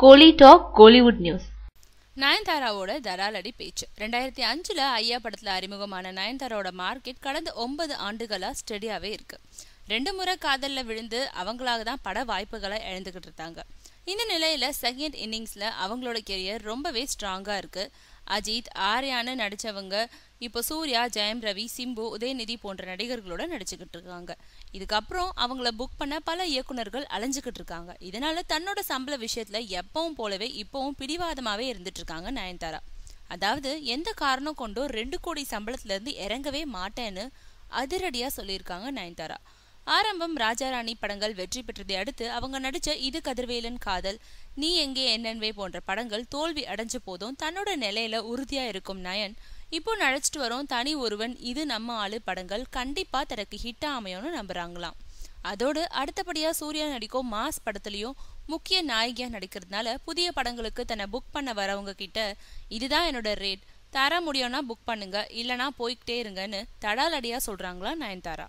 கோலி talk Kollywood news. நயன்தாராவோட தராலடி பேச்சு. 2005 ஐயா படத்துல அறிமுகமான நயன்தாராவோட மார்க்கெட் கடந்த 9 ஆண்டுகளா ஸ்டெடியாவே இருக்கு. 2 முறை காதல்ல விழுந்து அவங்களாக தான் பட வாய்ப்புகளை இழந்துகிட்டு இருந்தாங்க. இந்த நிலையில செகண்ட் இன்னிங்ஸ்ல அவங்களோட கெரியர் ரொம்பவே ஸ்ட்ராங்கா இருக்கு. அஜித், ஆர்யான்னு நடிச்சவங்க இப்போ சூர்யா, ஜெயம் ரவி, சிம்பு, உதயநிதி போன்ற நடிகர்களோட நடிச்சுக்கிட்டு இருக்காங்க. இதுக்கப்புறம் அவங்கள புக் பண்ண பல இயக்குனர்கள் அலைஞ்சுக்கிட்டு இருக்காங்க. இதனால தன்னோட சம்பள விஷயத்துல எப்பவும் போலவே இப்பவும் பிடிவாதமாவே இருந்துட்டு இருக்காங்க நயன்தாரா. அதாவது எந்த காரணம் கொண்டோ 2 கோடி சம்பளத்துல இருந்து இறங்கவே மாட்டேன்னு அதிரடியா சொல்லியிருக்காங்க நயன்தாரா. ஆரம்பம் ராஜாராணி படங்கள் வெற்றி பெற்றதை அடுத்து அவங்க நடிச்ச இது கதிர்வேலன் காதல், நீ எங்கே என்னன்வே போன்ற படங்கள் தோல்வி அடைஞ்ச போதும் தன்னோட நிலையில உறுதியா இருக்கும் நயன் இப்போ நடிச்சிட்டு வரும் தனி ஒருவன், இது நம்ம ஆளு படங்கள் கண்டிப்பா தனக்கு ஹிட்டா அமையும்னு நம்புறாங்களாம். அதோடு அடுத்தபடியா சூர்யா நடிக்கும் மாஸ் படத்துலயும் முக்கிய நாயகியா நடிக்கிறதுனால புதிய படங்களுக்கு தன்னை புக் பண்ண வரவங்க கிட்ட இதுதான் என்னோட ரேட், தர முடியும்னா புக் பண்ணுங்க, இல்லனா போய்கிட்டே இருங்கன்னு தடாலடியா சொல்றாங்களா நயன்தாரா.